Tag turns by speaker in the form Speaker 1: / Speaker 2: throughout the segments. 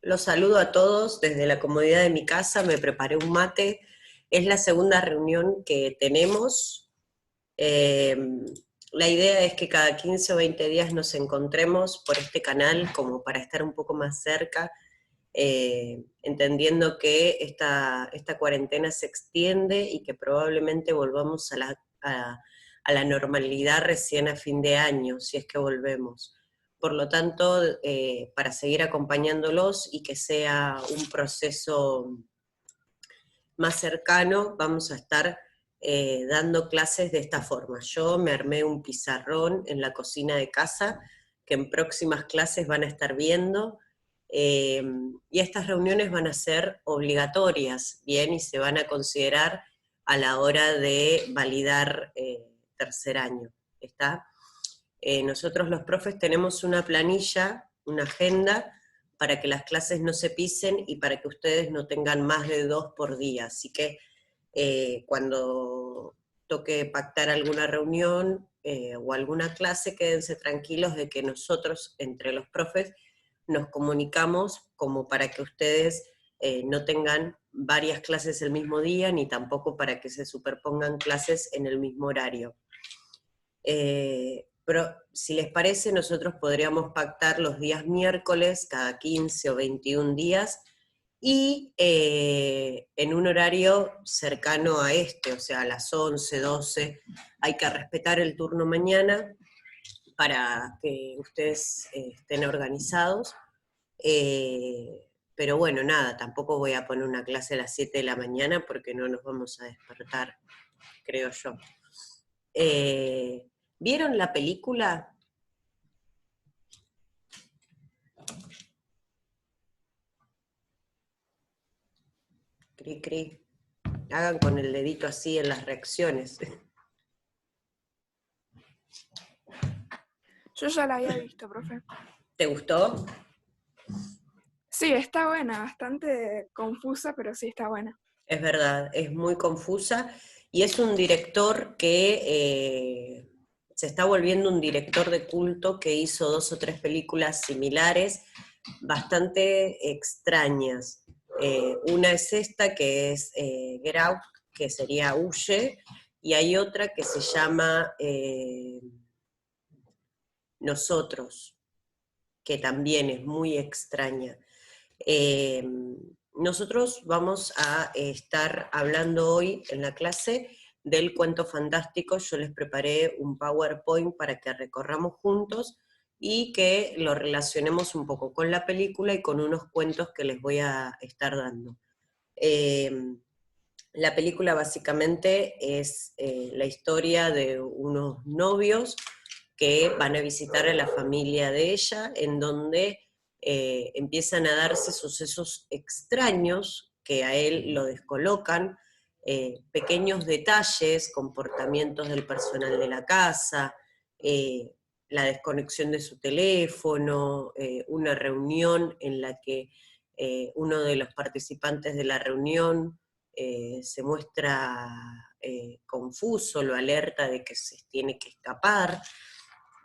Speaker 1: Los saludo a todos desde la comodidad de mi casa, me preparé un mate. Es la segunda reunión que tenemos. Eh, la idea es que cada 15 o 20 días nos encontremos por este canal como para estar un poco más cerca, entendiendo que esta cuarentena se extiende y que probablemente volvamos a la normalidad recién a fin de año, si es que volvemos. Por lo tanto, para seguir acompañándolos y que sea un proceso más cercano, vamos a estar dando clases de esta forma. Yo me armé un pizarrón en la cocina de casa, que en próximas clases van a estar viendo, y estas reuniones van a ser obligatorias, ¿bien? Y se van a considerar a la hora de validar tercer año, ¿está? Nosotros los profes tenemos una planilla, una agenda, para que las clases no se pisen y para que ustedes no tengan más de 2 por día. Así que cuando toque pactar alguna reunión o alguna clase, quédense tranquilos de que nosotros, entre los profes, nos comunicamos como para que ustedes no tengan varias clases el mismo día, ni tampoco para que se superpongan clases en el mismo horario. Pero si les parece, nosotros podríamos pactar los días miércoles, cada 15 o 21 días, y en un horario cercano a este, o sea, a las 11, 12, hay que respetar el turno mañana para que ustedes estén organizados. Pero bueno, nada, tampoco voy a poner una clase a las 7 de la mañana porque no nos vamos a despertar, creo yo. ¿Vieron la película? Cri, cri. Hagan con el dedito así en las reacciones.
Speaker 2: Yo ya la había visto, profe.
Speaker 1: ¿Te gustó?
Speaker 2: Sí, está buena, bastante confusa, pero sí está buena.
Speaker 1: Es verdad, es muy confusa y es un director que se está volviendo un director de culto que hizo 2 o 3 películas similares, bastante extrañas. Una es esta, que es Get Out, que sería Huye, y hay otra que se llama Nosotros, que también es muy extraña. Nosotros vamos a estar hablando hoy en la clase del cuento fantástico. Yo les preparé un PowerPoint para que recorramos juntos y que lo relacionemos un poco con la película y con unos cuentos que les voy a estar dando. La película básicamente es la historia de unos novios que van a visitar a la familia de ella, en donde empiezan a darse sucesos extraños que a él lo descolocan, pequeños detalles, comportamientos del personal de la casa, la desconexión de su teléfono, una reunión en la que uno de los participantes de la reunión se muestra confuso, lo alerta de que se tiene que escapar,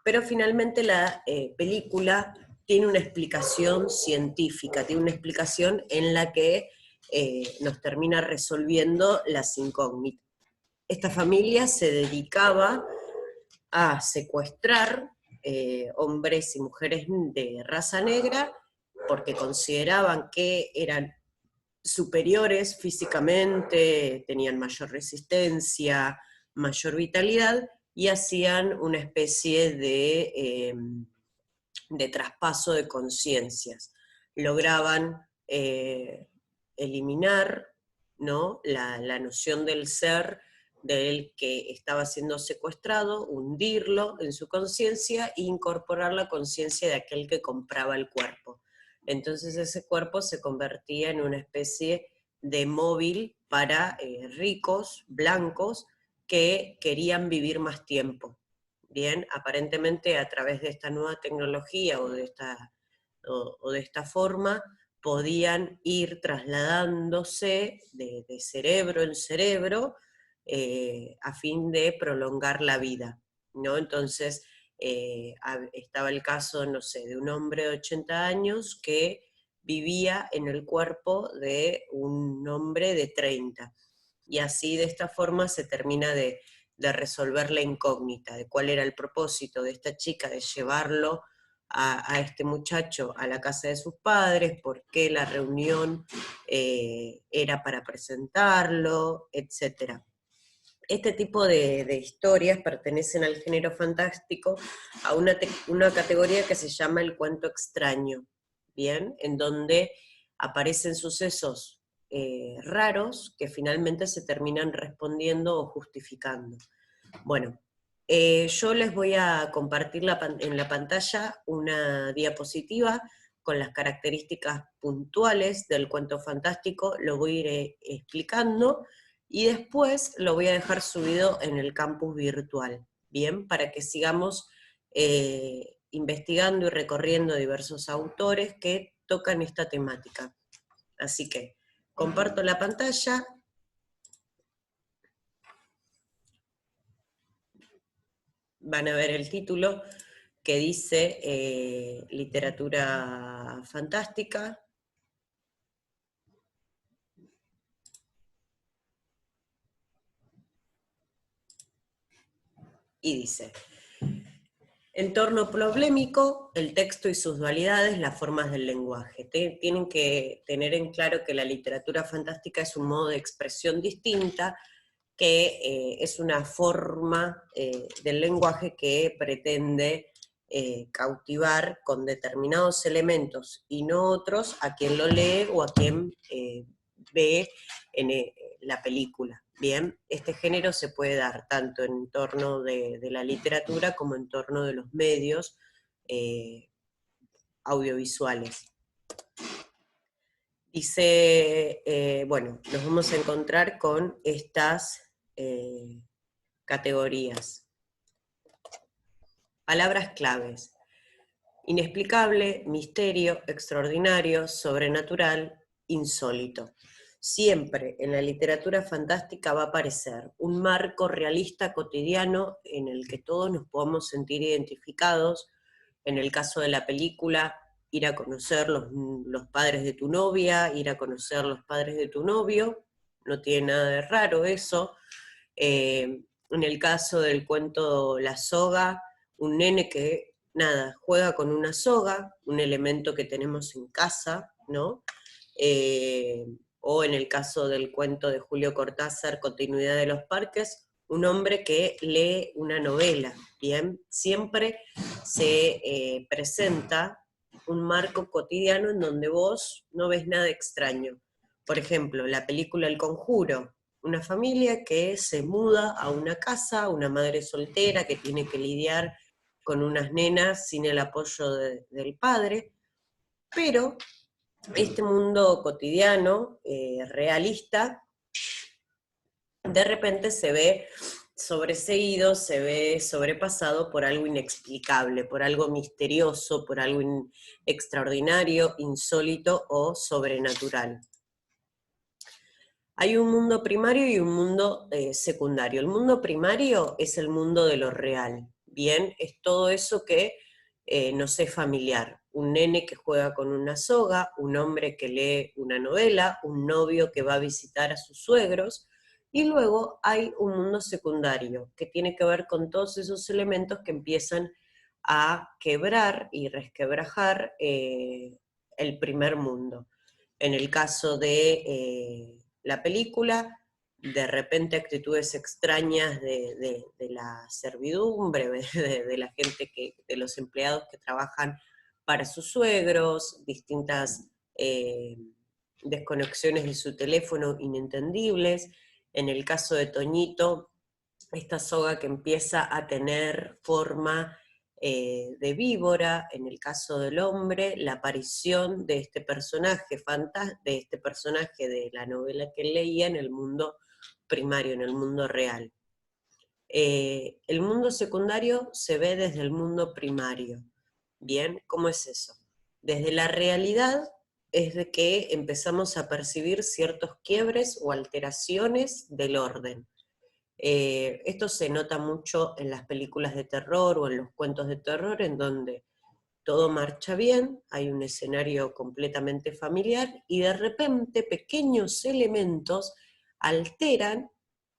Speaker 1: pero finalmente la película tiene una explicación científica, tiene una explicación en la que nos termina resolviendo las incógnitas. Esta familia se dedicaba a secuestrar hombres y mujeres de raza negra porque consideraban que eran superiores físicamente, tenían mayor resistencia, mayor vitalidad, y hacían una especie de traspaso de conciencias. Lograban eliminar, ¿no?, la noción del ser del que estaba siendo secuestrado, hundirlo en su conciencia e incorporar la conciencia de aquel que compraba el cuerpo. Entonces ese cuerpo se convertía en una especie de móvil para ricos, blancos, que querían vivir más tiempo. Bien, aparentemente a través de esta nueva tecnología o de esta forma podían ir trasladándose de cerebro en cerebro a fin de prolongar la vida, ¿no? Entonces estaba el caso, no sé, de un hombre de 80 años que vivía en el cuerpo de un hombre de 30. Y así, de esta forma, se termina de resolver la incógnita de cuál era el propósito de esta chica de llevarlo a este muchacho a la casa de sus padres, por qué la reunión era para presentarlo, etc. Este tipo de historias pertenecen al género fantástico, a una categoría que se llama el cuento extraño, ¿bien? En donde aparecen sucesos raros que finalmente se terminan respondiendo o justificando. Bueno, yo les voy a compartir en la pantalla una diapositiva con las características puntuales del cuento fantástico, lo voy a ir explicando, y después lo voy a dejar subido en el campus virtual, ¿bien? Para que sigamos investigando y recorriendo diversos autores que tocan esta temática. Así que comparto la pantalla. Van a ver el título que dice literatura fantástica. Y dice: entorno problemático, el texto y sus dualidades, las formas del lenguaje. Tienen que tener en claro que la literatura fantástica es un modo de expresión distinta, que es una forma del lenguaje que pretende cautivar con determinados elementos y no otros a quien lo lee o a quien ve en la película. Bien, este género se puede dar tanto en torno de la literatura como en torno de los medios audiovisuales. Dice, bueno, nos vamos a encontrar con estas categorías. Palabras claves: inexplicable, misterio, extraordinario, sobrenatural, insólito. Siempre en la literatura fantástica va a aparecer un marco realista cotidiano en el que todos nos podamos sentir identificados. En el caso de la película, ir a conocer los padres de tu novia, ir a conocer los padres de tu novio, no tiene nada de raro eso. En el caso del cuento La soga, un nene que, nada, juega con una soga, un elemento que tenemos en casa, ¿no? O en el caso del cuento de Julio Cortázar, Continuidad de los parques, un hombre que lee una novela, ¿bien? Siempre se presenta un marco cotidiano en donde vos no ves nada extraño. Por ejemplo, la película El Conjuro, una familia que se muda a una casa, una madre soltera que tiene que lidiar con unas nenas sin el apoyo del padre, pero este mundo cotidiano, realista, de repente se ve sobreseído, se ve sobrepasado por algo inexplicable, por algo misterioso, por algo extraordinario, insólito o sobrenatural. Hay un mundo primario y un mundo secundario. El mundo primario es el mundo de lo real, ¿bien? Es todo eso que nos es familiar. Un nene que juega con una soga, un hombre que lee una novela, un novio que va a visitar a sus suegros, y luego hay un mundo secundario que tiene que ver con todos esos elementos que empiezan a quebrar y resquebrajar el primer mundo. En el caso de la película, de repente actitudes extrañas de la servidumbre, de la gente, de los empleados que trabajan para sus suegros, distintas desconexiones de su teléfono inentendibles. En el caso de Toñito, esta soga que empieza a tener forma de víbora. En el caso del hombre, la aparición de este personaje de la novela que leía en el mundo primario, en el mundo real. El mundo secundario se ve desde el mundo primario. Bien, ¿cómo es eso? Desde la realidad es de que empezamos a percibir ciertos quiebres o alteraciones del orden. Esto se nota mucho en las películas de terror o en los cuentos de terror, en donde todo marcha bien, hay un escenario completamente familiar, y de repente pequeños elementos alteran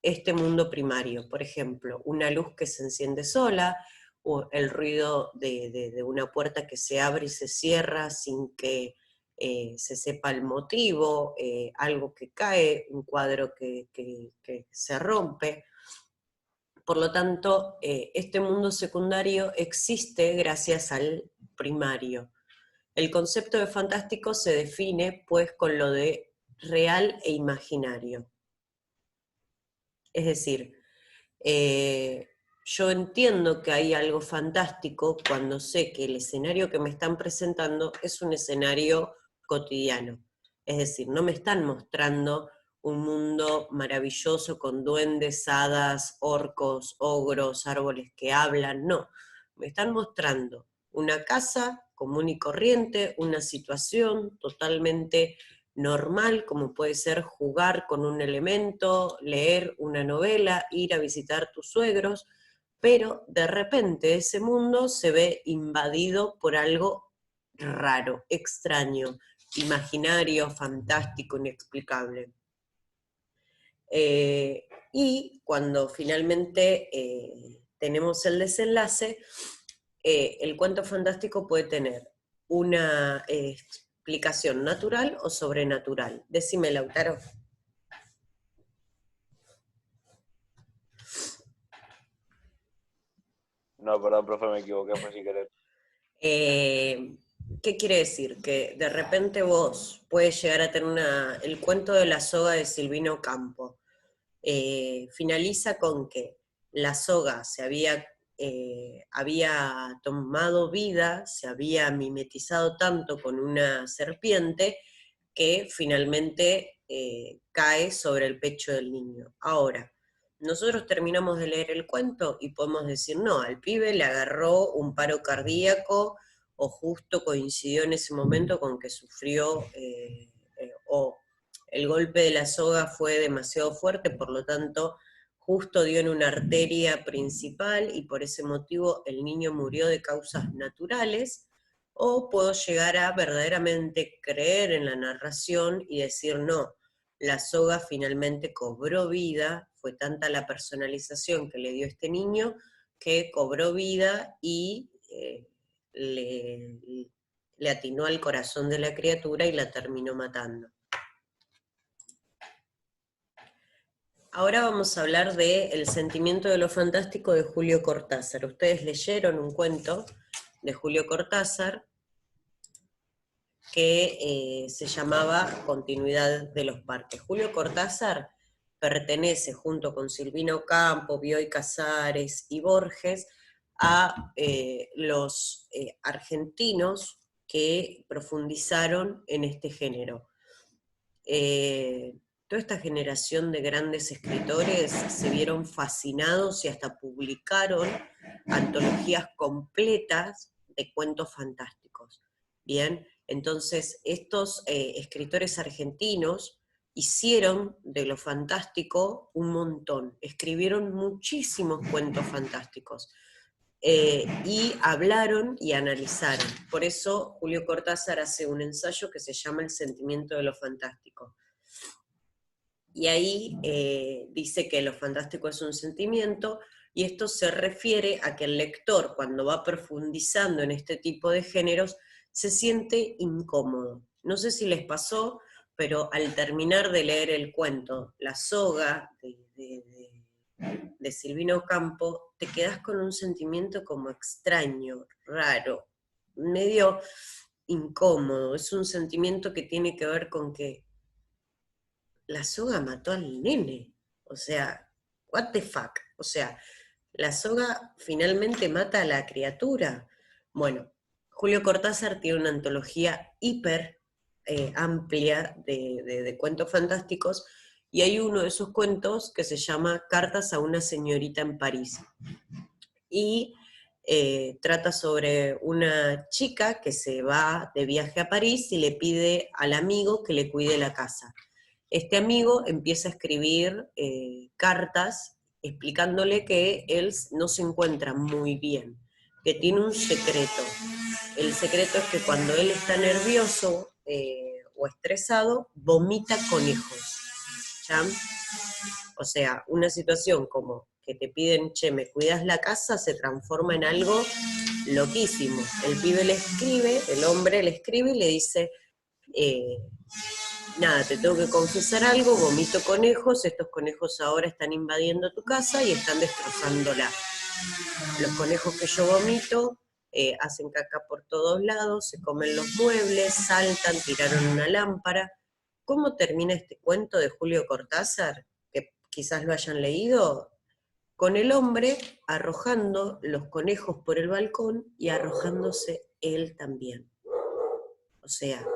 Speaker 1: este mundo primario. Por ejemplo, una luz que se enciende sola, o el ruido de una puerta que se abre y se cierra sin que se sepa el motivo, algo que cae, un cuadro que se rompe. Por lo tanto, este mundo secundario existe gracias al primario. El concepto de fantástico se define, pues, con lo de real e imaginario. Es decir, yo entiendo que hay algo fantástico cuando sé que el escenario que me están presentando es un escenario cotidiano. Es decir, no me están mostrando un mundo maravilloso con duendes, hadas, orcos, ogros, árboles que hablan, no. Me están mostrando una casa común y corriente, una situación totalmente normal, como puede ser jugar con un elemento, leer una novela, ir a visitar tus suegros, pero de repente ese mundo se ve invadido por algo raro, extraño, imaginario, fantástico, inexplicable. Y cuando finalmente tenemos el desenlace, el cuento fantástico puede tener una explicación natural o sobrenatural. Decime, Lautaro.
Speaker 3: No, perdón, profe, me equivoqué, fue sin querer.
Speaker 1: ¿Qué quiere decir? Que de repente vos puedes llegar a tener el cuento de la soga de Silvino Campo. Finaliza con que la soga se había tomado vida, se había mimetizado tanto con una serpiente que finalmente cae sobre el pecho del niño. Ahora, nosotros terminamos de leer el cuento y podemos decir, no, al pibe le agarró un paro cardíaco o justo coincidió en ese momento con que sufrió o el golpe de la soga fue demasiado fuerte, por lo tanto, justo dio en una arteria principal y por ese motivo el niño murió de causas naturales, o puedo llegar a verdaderamente creer en la narración y decir, no, la soga finalmente cobró vida, fue tanta la personalización que le dio este niño, que cobró vida y le atinó al corazón de la criatura y la terminó matando. Ahora vamos a hablar de El sentimiento de lo fantástico de Julio Cortázar. Ustedes leyeron un cuento de Julio Cortázar que se llamaba Continuidad de los parques. Julio Cortázar pertenece, junto con Silvino Campo, Bioy Casares y Borges, a los argentinos que profundizaron en este género. Toda esta generación de grandes escritores se vieron fascinados y hasta publicaron antologías completas de cuentos fantásticos. Bien, entonces estos escritores argentinos hicieron de lo fantástico un montón, escribieron muchísimos cuentos fantásticos. Y hablaron y analizaron. Por eso Julio Cortázar hace un ensayo que se llama El sentimiento de lo fantástico. Y ahí dice que lo fantástico es un sentimiento, y esto se refiere a que el lector, cuando va profundizando en este tipo de géneros, se siente incómodo. No sé si les pasó, pero al terminar de leer el cuento La soga de Silvino Campo, te quedás con un sentimiento como extraño, raro, medio incómodo. Es un sentimiento que tiene que ver con que la soga mató al nene. O sea, what the fuck. O sea, la soga finalmente mata a la criatura. Bueno, Julio Cortázar tiene una antología hiper amplia de cuentos fantásticos, y hay uno de esos cuentos que se llama Cartas a una señorita en París. Y trata sobre una chica que se va de viaje a París y le pide al amigo que le cuide la casa. Este amigo empieza a escribir cartas explicándole que él no se encuentra muy bien, que tiene un secreto, el secreto es que cuando él está nervioso o estresado, vomita conejos, ¿ya? O sea, una situación como que te piden, che, ¿me cuidas la casa?, se transforma en algo loquísimo. El pibe le escribe, el hombre le escribe y le dice, nada, te tengo que confesar algo, vomito conejos, estos conejos ahora están invadiendo tu casa y están destrozándola. Los conejos que yo vomito hacen caca por todos lados, se comen los muebles, saltan, tiraron una lámpara. ¿Cómo termina este cuento de Julio Cortázar? Que quizás lo hayan leído. Con el hombre arrojando los conejos por el balcón y arrojándose él también. O sea,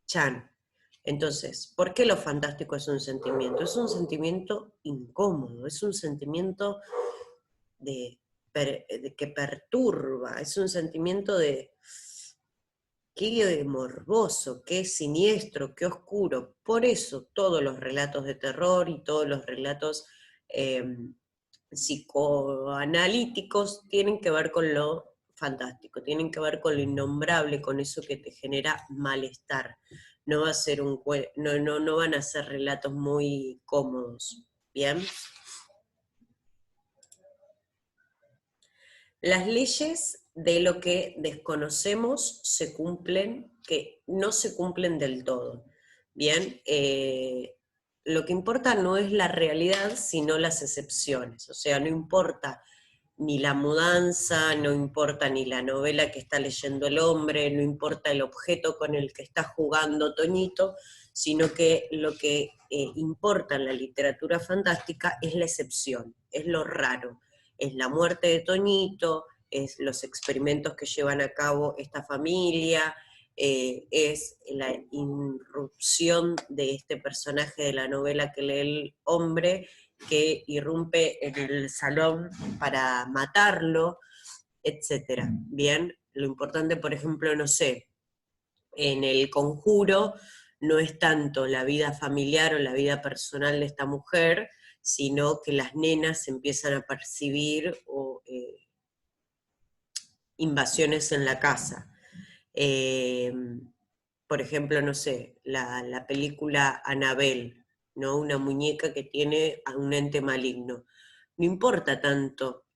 Speaker 1: Chan. Entonces, ¿por qué lo fantástico es un sentimiento? Es un sentimiento incómodo, es un sentimiento de que perturba, es un sentimiento de qué morboso, qué siniestro, qué oscuro. Por eso todos los relatos de terror y todos los relatos psicoanalíticos tienen que ver con lo fantástico, tienen que ver con lo innombrable, con eso que te genera malestar. No va a ser no van a ser relatos muy cómodos, ¿bien? Las leyes de lo que desconocemos se cumplen, que no se cumplen del todo. Bien, lo que importa no es la realidad, sino las excepciones. O sea, no importa ni la mudanza, no importa ni la novela que está leyendo el hombre, no importa el objeto con el que está jugando Toñito, sino que lo que importa en la literatura fantástica es la excepción, es lo raro, es la muerte de Toñito, es los experimentos que llevan a cabo esta familia, es la irrupción de este personaje de la novela que lee el hombre, que irrumpe en el salón para matarlo, etc. Bien, lo importante, por ejemplo, no sé, en El Conjuro no es tanto la vida familiar o la vida personal de esta mujer, sino que las nenas empiezan a percibir invasiones en la casa. Por ejemplo, no sé, la película Annabelle, ¿no? Una muñeca que tiene a un ente maligno. No importa tanto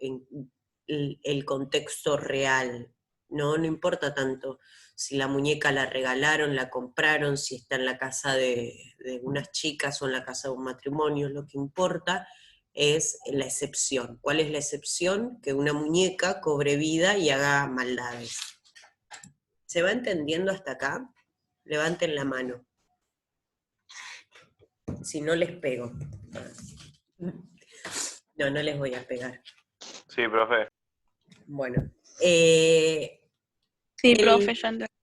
Speaker 1: el contexto real, ¿no? No importa tanto si la muñeca la regalaron, la compraron, si está en la casa de unas chicas o en la casa de un matrimonio. Lo que importa es la excepción. ¿Cuál es la excepción? Que una muñeca cobre vida y haga maldades. ¿Se va entendiendo hasta acá? Levanten la mano. Si no les pego. No, no les voy a pegar.
Speaker 3: Sí, profe.
Speaker 1: Bueno.
Speaker 4: Sí, profe, ya entendí.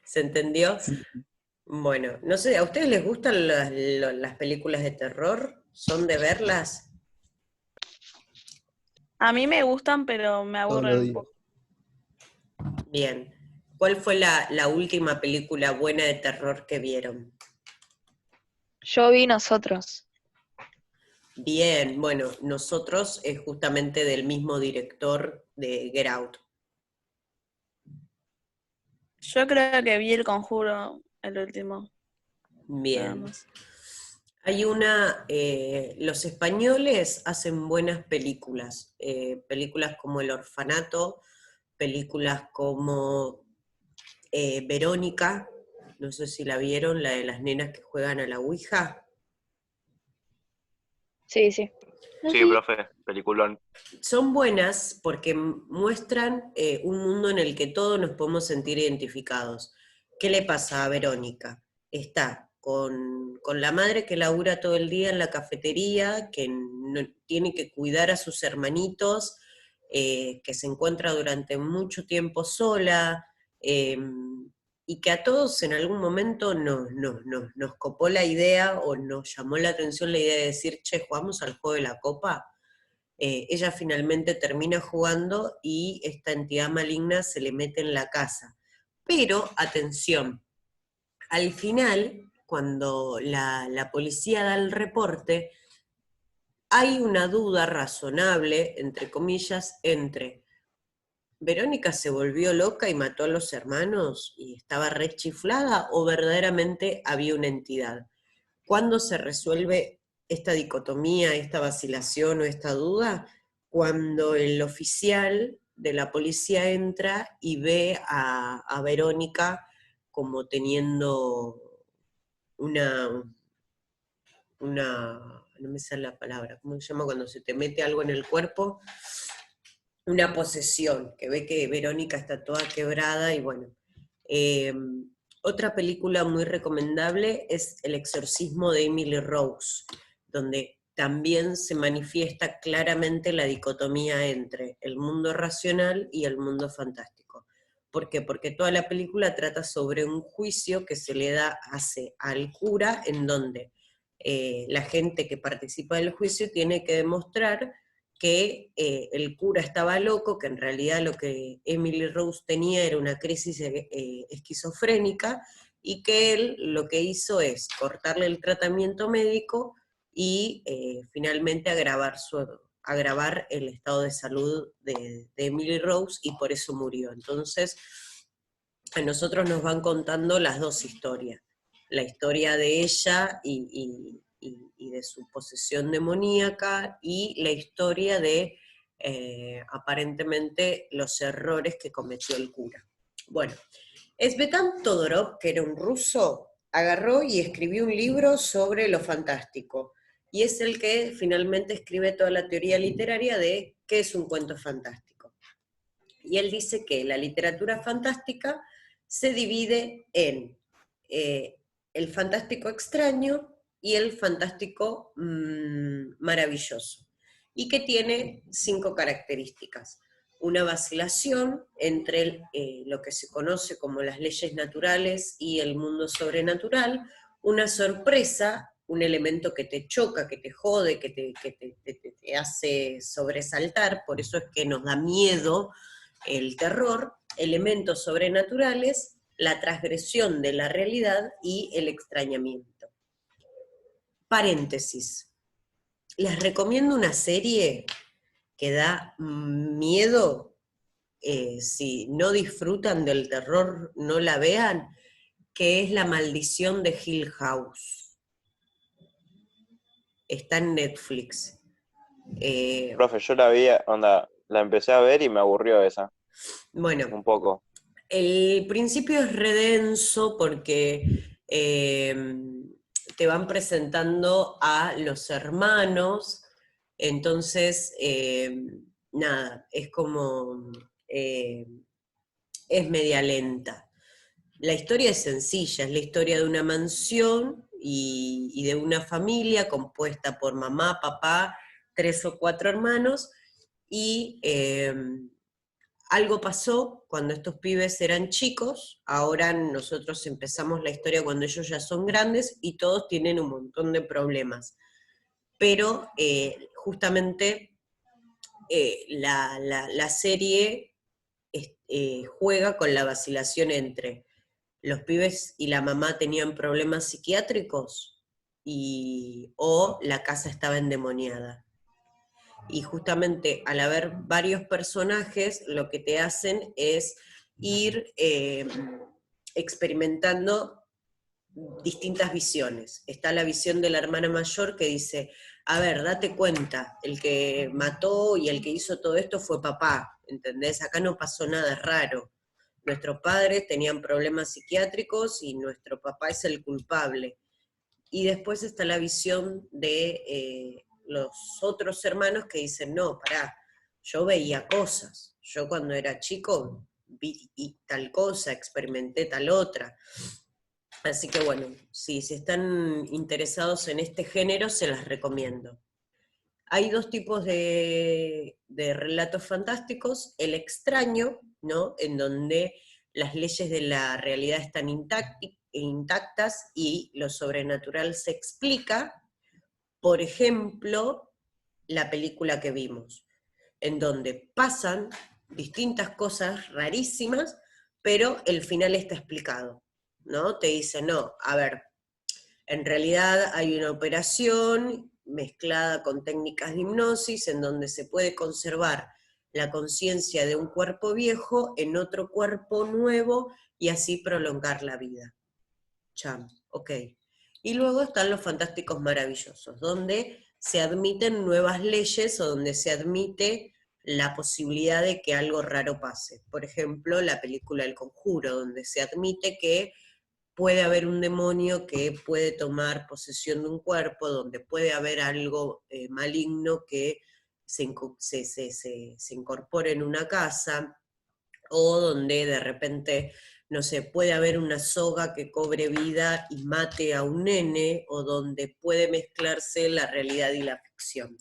Speaker 1: ¿Se entendió? Bueno, no sé, ¿a ustedes les gustan las películas de terror? ¿Son de verlas?
Speaker 4: A mí me gustan, pero me aburren un poco.
Speaker 1: Bien. ¿Cuál fue la última película buena de terror que vieron?
Speaker 5: Yo vi Nosotros.
Speaker 1: Bien, bueno, Nosotros es justamente del mismo director de Get Out.
Speaker 4: Yo creo que vi El Conjuro, el último.
Speaker 1: Bien. Hay los españoles hacen buenas películas, películas como El Orfanato, películas como Verónica, no sé si la vieron, la de las nenas que juegan a la Ouija.
Speaker 5: Sí, sí.
Speaker 3: Sí, profe, peliculón.
Speaker 1: Son buenas porque muestran un mundo en el que todos nos podemos sentir identificados. ¿Qué le pasa a Verónica? Está con la madre que labura todo el día en la cafetería, que tiene que cuidar a sus hermanitos, que se encuentra durante mucho tiempo sola, y que a todos en algún momento nos copó la idea o nos llamó la atención la idea de decir, che, ¿jugamos al juego de la copa? Ella finalmente termina jugando y esta entidad maligna se le mete en la casa. Pero, atención, al final, cuando la policía da el reporte, hay una duda razonable, entre comillas, entre ¿Verónica se volvió loca y mató a los hermanos y estaba re chiflada o verdaderamente había una entidad? ¿Cuándo se resuelve esta dicotomía, esta vacilación o esta duda? Cuando el oficial de la policía entra y ve a Verónica como teniendo no me sale la palabra, ¿cómo se llama cuando se te mete algo en el cuerpo? Una posesión, que ve que Verónica está toda quebrada y bueno. Otra película muy recomendable es El exorcismo de Emily Rose, donde también se manifiesta claramente la dicotomía entre el mundo racional y el mundo fantástico. ¿Por qué? Porque toda la película trata sobre un juicio que se le hace al cura, en donde la gente que participa del juicio tiene que demostrar que el cura estaba loco, que en realidad lo que Emily Rose tenía era una crisis esquizofrénica, y que él lo que hizo es cortarle el tratamiento médico y finalmente agravar el estado de salud de Emily Rose, y por eso murió. Entonces, a nosotros nos van contando las dos historias, la historia de ella y de su posesión demoníaca, y la historia de aparentemente los errores que cometió el cura. Bueno, Svetan Todorov, que era un ruso, agarró y escribió un libro sobre lo fantástico, y es el que finalmente escribe toda la teoría literaria de qué es un cuento fantástico. Y él dice que la literatura fantástica se divide en el fantástico extraño y el fantástico maravilloso, y que tiene 5 características. Una vacilación entre lo que se conoce como las leyes naturales y el mundo sobrenatural, una sorpresa, un elemento que te choca, que te jode, que te hace sobresaltar, por eso es que nos da miedo el terror, elementos sobrenaturales, la transgresión de la realidad y el extrañamiento. Paréntesis. Les recomiendo una serie que da miedo. Si no disfrutan del terror, no la vean, que es La maldición de Hill House. Está en Netflix.
Speaker 3: Profe, yo la vi, la empecé a ver y me aburrió esa,
Speaker 1: Bueno,
Speaker 3: un poco.
Speaker 1: el principio es redenso porque te van presentando a los hermanos, entonces, nada, es como, es media lenta. La historia es sencilla, es la historia de una mansión y de una familia compuesta por mamá, papá, 3 o 4 hermanos, y algo pasó cuando estos pibes eran chicos. Ahora nosotros empezamos la historia cuando ellos ya son grandes y todos tienen un montón de problemas. Pero justamente la serie juega con la vacilación entre los pibes y la mamá tenían problemas psiquiátricos o la casa estaba endemoniada. Y justamente al haber varios personajes, lo que te hacen es ir experimentando distintas visiones. Está la visión de la hermana mayor que dice, a ver, date cuenta, el que mató y el que hizo todo esto fue papá, ¿entendés? Acá no pasó nada raro. Nuestros padres tenían problemas psiquiátricos y nuestro papá es el culpable. Y después está la visión de los otros hermanos que dicen, no, pará, yo veía cosas, yo cuando era chico vi tal cosa, experimenté tal otra. Así que bueno, si están interesados en este género, se las recomiendo. Hay 2 tipos de relatos fantásticos: el extraño, ¿no? En donde las leyes de la realidad están intactas y lo sobrenatural se explica. Por ejemplo, la película que vimos, en donde pasan distintas cosas rarísimas, pero el final está explicado, ¿no? Te dice, no, a ver, en realidad hay una operación mezclada con técnicas de hipnosis en donde se puede conservar la conciencia de un cuerpo viejo en otro cuerpo nuevo y así prolongar la vida. Cham, ok. Y luego están los fantásticos maravillosos, donde se admiten nuevas leyes o donde se admite la posibilidad de que algo raro pase. Por ejemplo, la película El Conjuro, donde se admite que puede haber un demonio que puede tomar posesión de un cuerpo, donde puede haber algo maligno que se incorpore en una casa, o donde de repente, no sé, puede haber una soga que cobre vida y mate a un nene, o donde puede mezclarse la realidad y la ficción.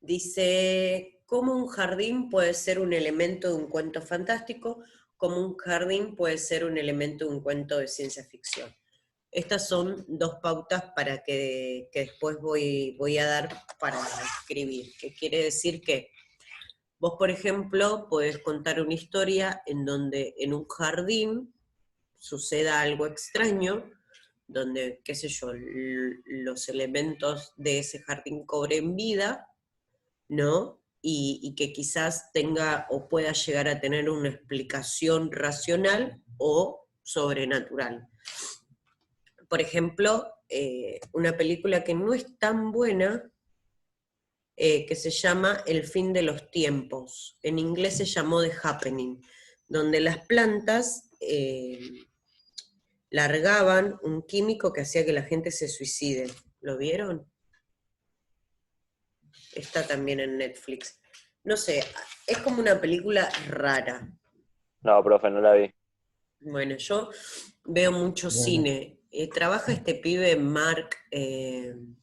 Speaker 1: Dice, ¿cómo un jardín puede ser un elemento de un cuento fantástico? ¿Cómo un jardín puede ser un elemento de un cuento de ciencia ficción? Estas son dos pautas para que después voy a dar para escribir, que quiere decir que vos, por ejemplo, podés contar una historia en donde en un jardín suceda algo extraño, donde, qué sé yo, los elementos de ese jardín cobren vida, ¿no? Y que quizás tenga o pueda llegar a tener una explicación racional o sobrenatural. Por ejemplo, una película que no es tan buena, que se llama El fin de los tiempos. En inglés se llamó The Happening, donde las plantas largaban un químico que hacía que la gente se suicide. ¿Lo vieron? Está también en Netflix. No sé, es como una película rara.
Speaker 3: No, profe, no la vi.
Speaker 1: Bueno, yo veo mucho cine. Trabaja este pibe Mark, el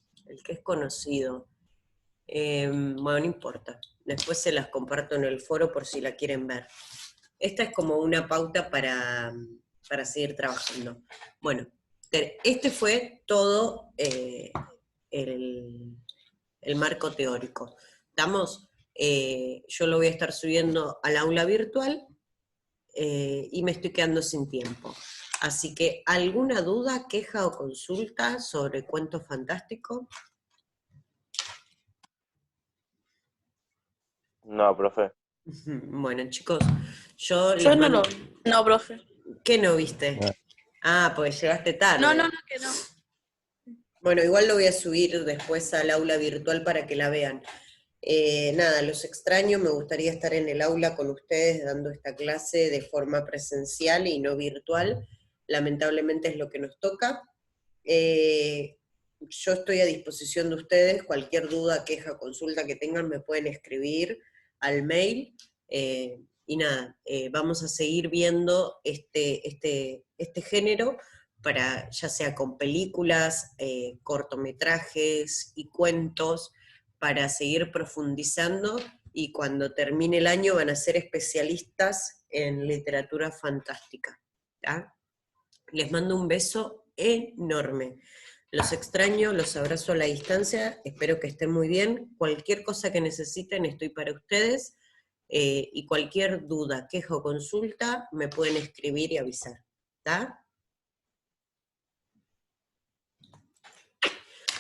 Speaker 1: que es conocido. Bueno, no importa. Después se las comparto en el foro por si la quieren ver. Esta es como una pauta para seguir trabajando. Bueno, este fue todo el marco teórico. ¿Estamos? Yo lo voy a estar subiendo al aula virtual y me estoy quedando sin tiempo. Así que, ¿alguna duda, queja o consulta sobre Cuento Fantástico?
Speaker 3: No, profe.
Speaker 1: Bueno, chicos, yo les
Speaker 4: Yo no
Speaker 1: mando...
Speaker 4: lo. No, profe.
Speaker 1: ¿Qué no viste? Ah, pues llegaste tarde.
Speaker 4: No, que no.
Speaker 1: Bueno, igual lo voy a subir después al aula virtual para que la vean. Nada, los extraño, me gustaría estar en el aula con ustedes dando esta clase de forma presencial y no virtual. Lamentablemente es lo que nos toca. Yo estoy a disposición de ustedes, cualquier duda, queja, consulta que tengan me pueden escribir al mail. Y nada, vamos a seguir viendo este género, para, ya sea con películas, cortometrajes y cuentos, para seguir profundizando, y cuando termine el año van a ser especialistas en literatura fantástica. ¿tá? Les mando un beso enorme. Los extraño, los abrazo a la distancia, espero que estén muy bien. Cualquier cosa que necesiten, estoy para ustedes. Y cualquier duda, queja o consulta, me pueden escribir y avisar. ¿Está?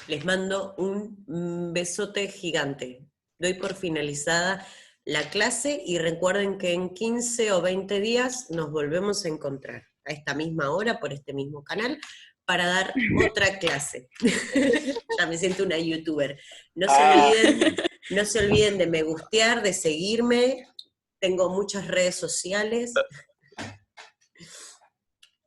Speaker 1: Les mando un besote gigante. Doy por finalizada la clase y recuerden que en 15 o 20 días nos volvemos a encontrar a esta misma hora por este mismo canal para dar otra clase. Ya me siento una youtuber. No se olviden de me gustear, de seguirme. Tengo muchas redes sociales.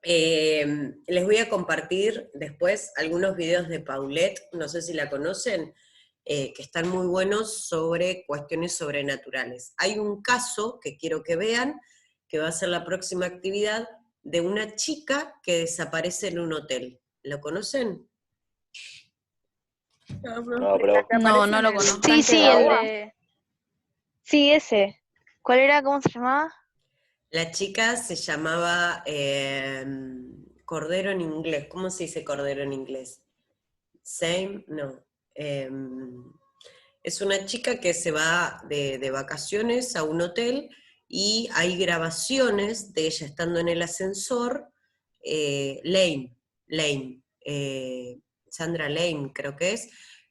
Speaker 1: Les voy a compartir después algunos videos de Paulette, no sé si la conocen, que están muy buenos sobre cuestiones sobrenaturales. Hay un caso que quiero que vean, que va a ser la próxima actividad, de una chica que desaparece en un hotel. ¿Lo conocen?
Speaker 3: No, pero
Speaker 4: No lo conozco.
Speaker 5: Sí, Sí, ese. ¿Cuál era? ¿Cómo se llamaba?
Speaker 1: La chica se llamaba Cordero en inglés. ¿Cómo se dice cordero en inglés? Same, no. Es una chica que se va de vacaciones a un hotel y hay grabaciones de ella estando en el ascensor. Sandra Lane creo que es,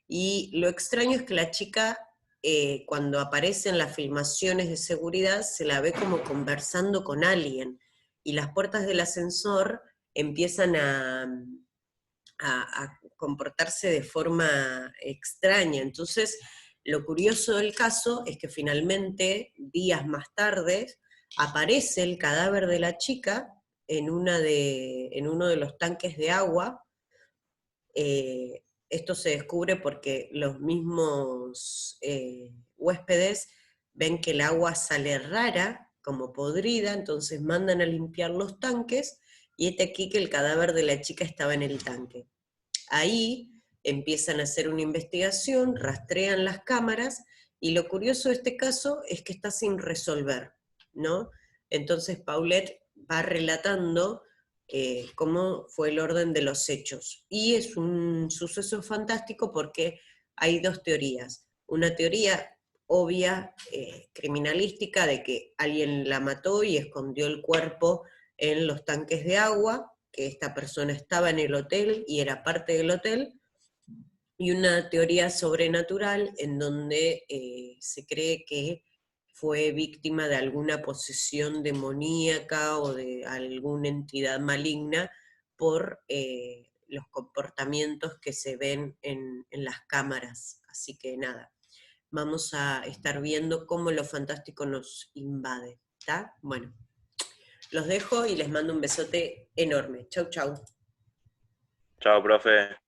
Speaker 1: Y lo extraño es que la chica, cuando aparecen las filmaciones de seguridad, se la ve como conversando con alguien, y las puertas del ascensor empiezan a comportarse de forma extraña. Entonces, lo curioso del caso es que finalmente, días más tarde, aparece el cadáver de la chica en uno de los tanques de agua. Esto se descubre porque los mismos huéspedes ven que el agua sale rara, como podrida, entonces mandan a limpiar los tanques, y este aquí que el cadáver de la chica estaba en el tanque. Ahí empiezan a hacer una investigación, rastrean las cámaras, y lo curioso de este caso es que está sin resolver, ¿no? Entonces Paulette va relatando cómo fue el orden de los hechos. Y es un suceso fantástico porque hay dos teorías. Una teoría obvia, criminalística, de que alguien la mató y escondió el cuerpo en los tanques de agua, que esta persona estaba en el hotel y era parte del hotel, y una teoría sobrenatural en donde se cree que fue víctima de alguna posesión demoníaca o de alguna entidad maligna por los comportamientos que se ven en las cámaras. Así que nada, vamos a estar viendo cómo lo fantástico nos invade, ¿está? Bueno, los dejo y les mando un besote enorme. Chau, chau.
Speaker 3: Chao, profe.